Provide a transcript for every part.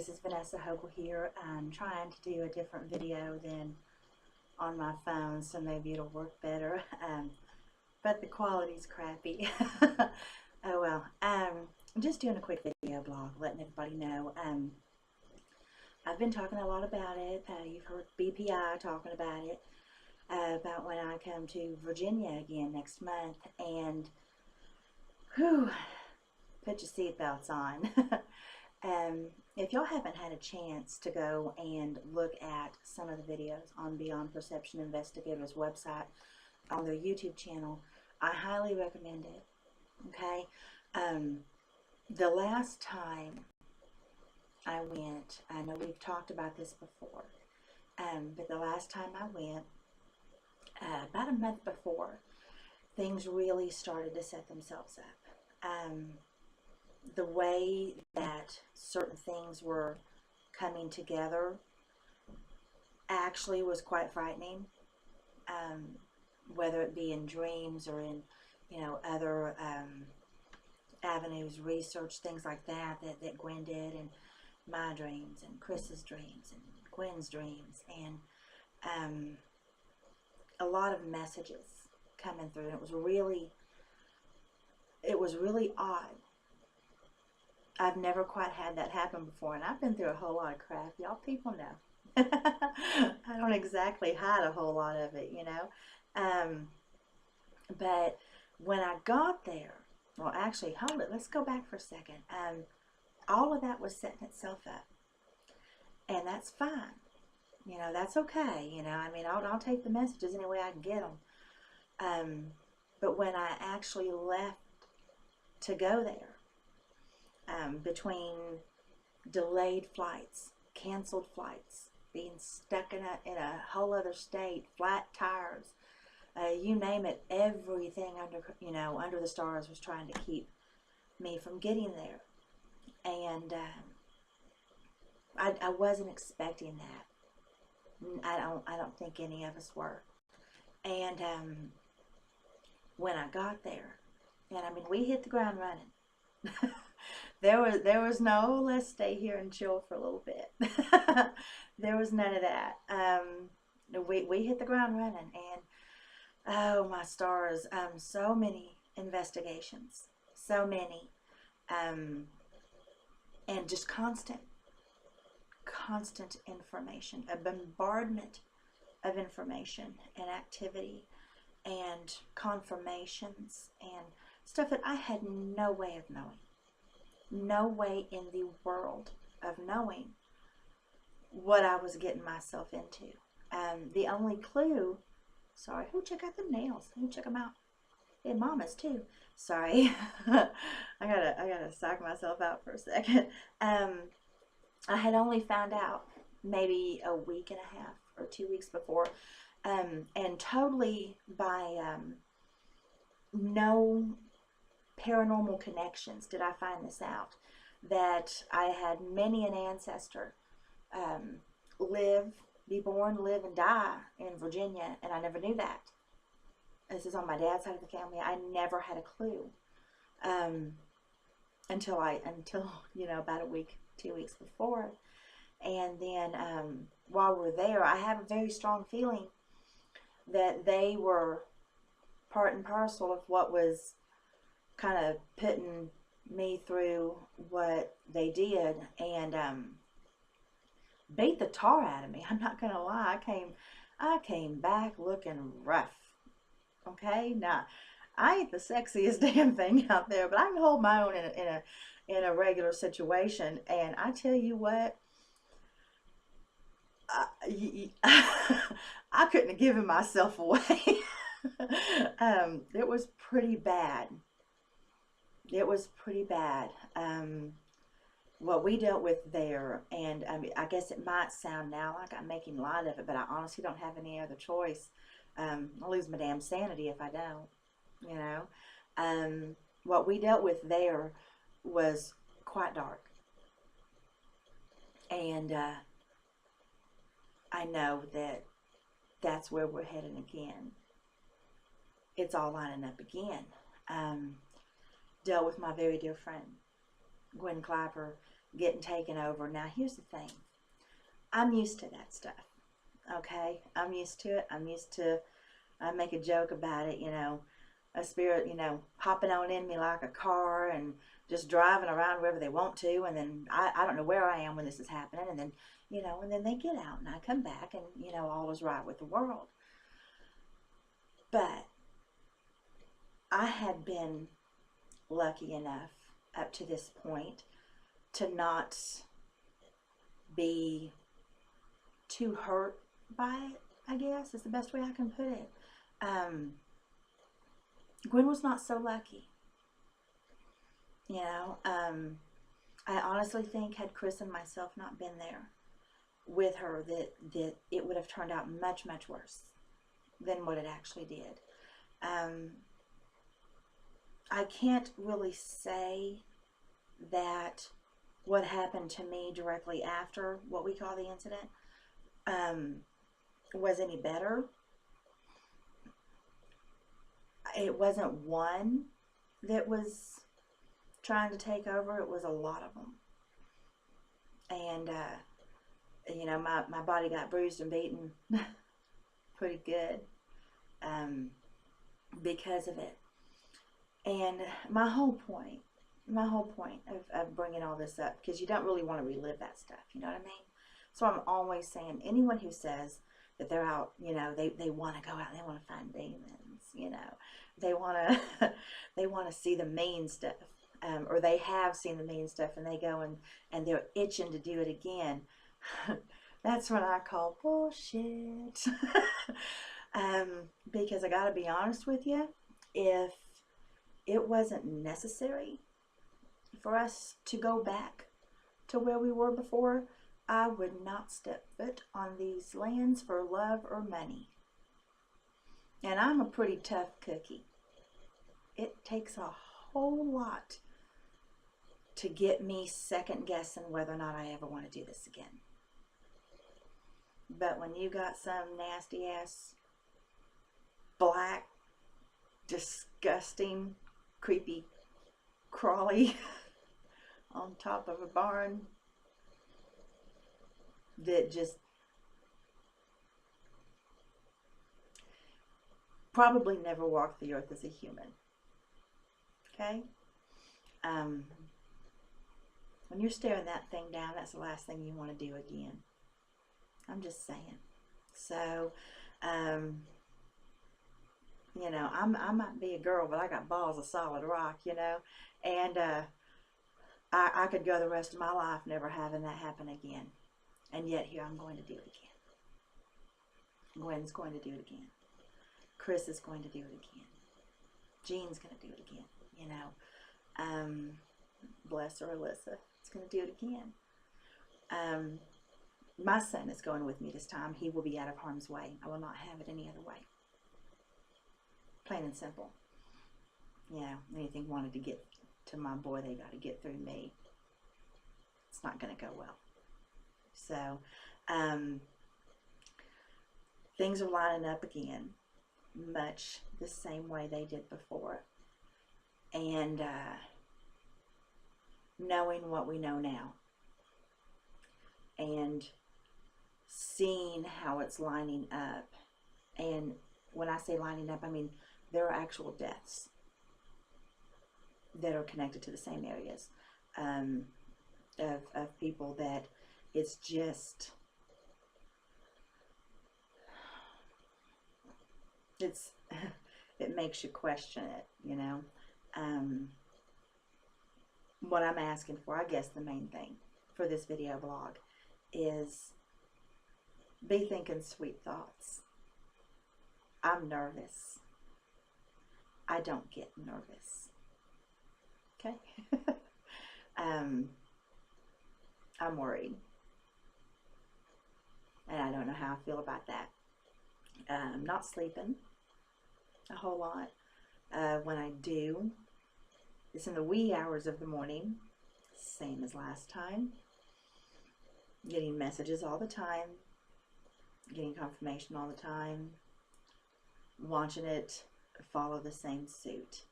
this is Vanessa Hogle here. I'm trying to do a different video than on my phone, so maybe it'll work better. But the quality's crappy. Oh well. I'm just doing a quick video blog, letting everybody know. I've been talking a lot about it. You've heard BPI talking about it, about when I come to Virginia again next month, and whew, put your seatbelts on. If y'all haven't had a chance to go and look at some of the videos on Beyond Perception Investigators website on their YouTube channel, I highly recommend it. Okay, the last time I went, I know we've talked about this before, but the last time I went, about a month before, things really started to set themselves up. The way that certain things were coming together actually was quite frightening, whether it be in dreams or in, other avenues, research, things like that Gwen did, and my dreams and Chris's dreams and Gwen's dreams, and a lot of messages coming through. And it was really odd. I've never quite had that happen before, and I've been through a whole lot of crap. Y'all people know. I don't exactly hide a whole lot of it, but when I got there, well, actually, hold it, let's go back for a second. All of that was setting itself up, and that's fine. That's okay. I'll take the messages any way I can get them. But when I actually left to go there, between delayed flights, canceled flights, being stuck in a whole other state, flat tires, you name it, everything under the stars was trying to keep me from getting there. And I wasn't expecting that. I don't think any of us were. And when I got there, and we hit the ground running. There was no, let's stay here and chill for a little bit. There was none of that. We hit the ground running, and oh my stars, so many investigations, so many, and just constant information, a bombardment of information and activity and confirmations and stuff that I had no way of knowing. No way in the world of knowing what I was getting myself into. The only clue, sorry, who check out them nails? Who check them out? Hey, Mama's too. Sorry, I gotta psych myself out for a second. I had only found out maybe a week and a half or 2 weeks before, and totally by no paranormal connections did I find this out, that I had many an ancestor be born, live, and die in Virginia, and I never knew that. This is on my dad's side of the family. I never had a clue until about a week, 2 weeks before. And then while we're there, I have a very strong feeling that they were part and parcel of what was kind of putting me through what they did, and beat the tar out of me. I'm not gonna lie. I came back looking rough. Okay, now I ain't the sexiest damn thing out there, but I can hold my own in a regular situation. And I tell you what, I couldn't have given myself away. It was pretty bad. It was pretty bad. What we dealt with there, and I guess it might sound now like I'm making light of it, but I honestly don't have any other choice. I'll lose my damn sanity if I don't, What we dealt with there was quite dark. And I know that that's where we're heading again. It's all lining up again. Dealt with my very dear friend, Gwen Clapper, getting taken over. Now, here's the thing. I'm used to that stuff. Okay? I'm used to it. I'm used to, I make a joke about it, you know, a spirit, you know, hopping on in me like a car and just driving around wherever they want to. And then I don't know where I am when this is happening. And then, you know, and then they get out and I come back and, you know, all is right with the world. But I had been lucky enough up to this point to not be too hurt by it, I guess is the best way I can put it. Gwen was not so lucky. You know, I honestly think had Chris and myself not been there with her, that it would have turned out much, much worse than what it actually did. I can't really say that what happened to me directly after what we call the incident was any better. It wasn't one that was trying to take over, it was a lot of them. And, you know, my body got bruised and beaten pretty good because of it. And my whole point of bringing all this up, because you don't really want to relive that stuff, you know what I mean? So I'm always saying, anyone who says that they're out, you know, they want to go out and they want to find demons, you know, they want to they want to see the mean stuff, or they have seen the mean stuff and they go and they're itching to do it again. That's what I call bullshit. Because I got to be honest with you, if it wasn't necessary for us to go back to where we were before, I would not step foot on these lands for love or money. And I'm a pretty tough cookie. It takes a whole lot to get me second guessing whether or not I ever want to do this again. But when you got some nasty ass, black, disgusting, creepy, crawly on top of a barn that just probably never walked the earth as a human. Okay? When you're staring that thing down, that's the last thing you want to do again. I'm just saying. So, you know, I might be a girl, but I got balls of solid rock, you know, and I could go the rest of my life never having that happen again. And yet here I'm going to do it again. Gwen's going to do it again. Chris is going to do it again. Jean's going to do it again, you know. Bless her, Alyssa. It's going to do it again. My son is going with me this time. He will be out of harm's way. I will not have it any other way. Plain and simple. You know, anything wanted to get to my boy, they got to get through me. It's not going to go well. So, things are lining up again, much the same way they did before. And knowing what we know now, and seeing how it's lining up. And when I say lining up, I mean there are actual deaths that are connected to the same areas of people that it's just, it makes you question it, you know. What I'm asking for, I guess the main thing for this video blog is be thinking sweet thoughts. I'm nervous. I don't get nervous. Okay? I'm worried. And I don't know how I feel about that. I'm not sleeping a whole lot. When I do, it's in the wee hours of the morning, same as last time. Getting messages all the time, getting confirmation all the time, watching it follow the same suit.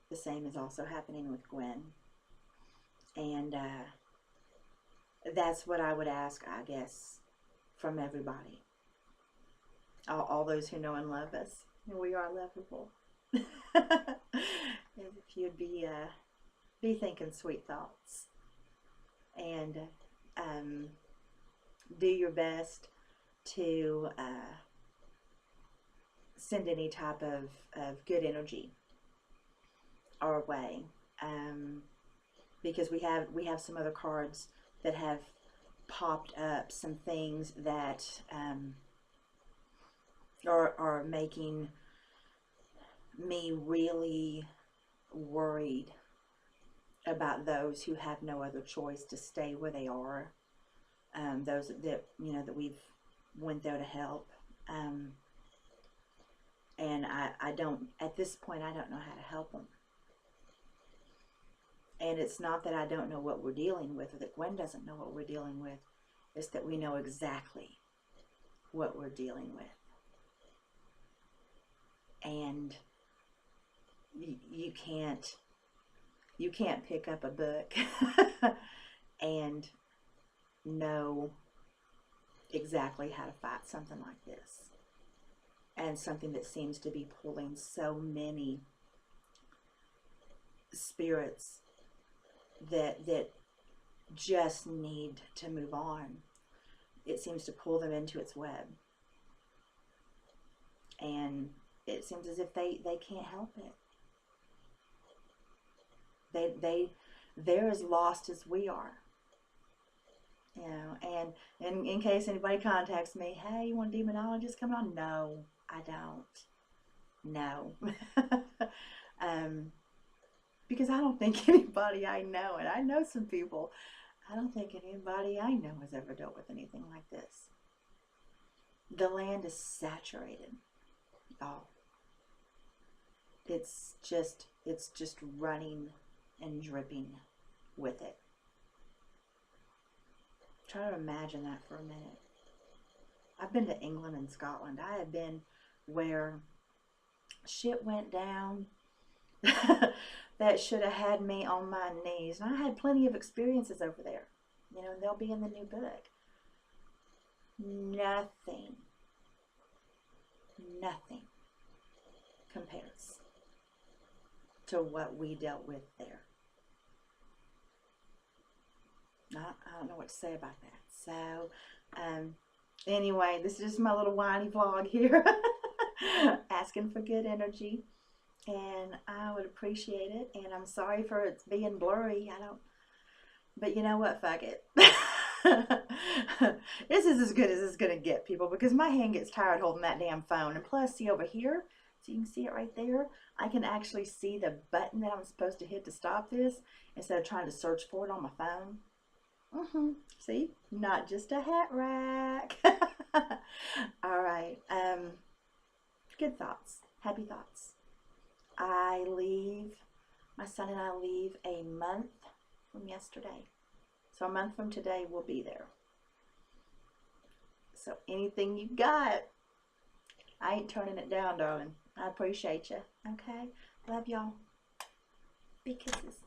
The same is also happening with Gwen. And that's what I would ask, I guess, from everybody. All those who know and love us. We are lovable. If you'd be thinking sweet thoughts and do your best to send any type of good energy our way, because we have some other cards that have popped up, some things that are making me really worried about those who have no other choice to stay where they are, those that that we've went there to help, and I don't, at this point, I don't know how to help them. And it's not that I don't know what we're dealing with, or that Gwen doesn't know what we're dealing with. It's that we know exactly what we're dealing with. And you can't pick up a book and know exactly how to fight something like this, and something that seems to be pulling so many spirits that just need to move on. It seems to pull them into its web, and it seems as if they can't help it. They're as lost as we are, and in case anybody contacts me, hey, you want a demonologist coming on? No, I don't. No. Because I don't think anybody I know, and I know some people, I don't think anybody I know has ever dealt with anything like this. The land is saturated, y'all. It's just running and dripping with it. Try to imagine that for a minute. I've been to England and Scotland. I have been where shit went down that should have had me on my knees. And I had plenty of experiences over there. And they'll be in the new book. Nothing compares to what we dealt with there. I don't know what to say about that. So, anyway, this is just my little whiny vlog here. Asking for good energy. And I would appreciate it. And I'm sorry for it being blurry. But you know what? Fuck it. This is as good as it's going to get, people, because my hand gets tired holding that damn phone. And plus, see over here, so you can see it right there, I can actually see the button that I'm supposed to hit to stop this instead of trying to search for it on my phone. See? Not just a hat rack. All right. Good thoughts. Happy thoughts. My son and I leave a month from yesterday. So a month from today, we'll be there. So anything you got, I ain't turning it down, darling. I appreciate you. Okay? Love y'all. Big kisses.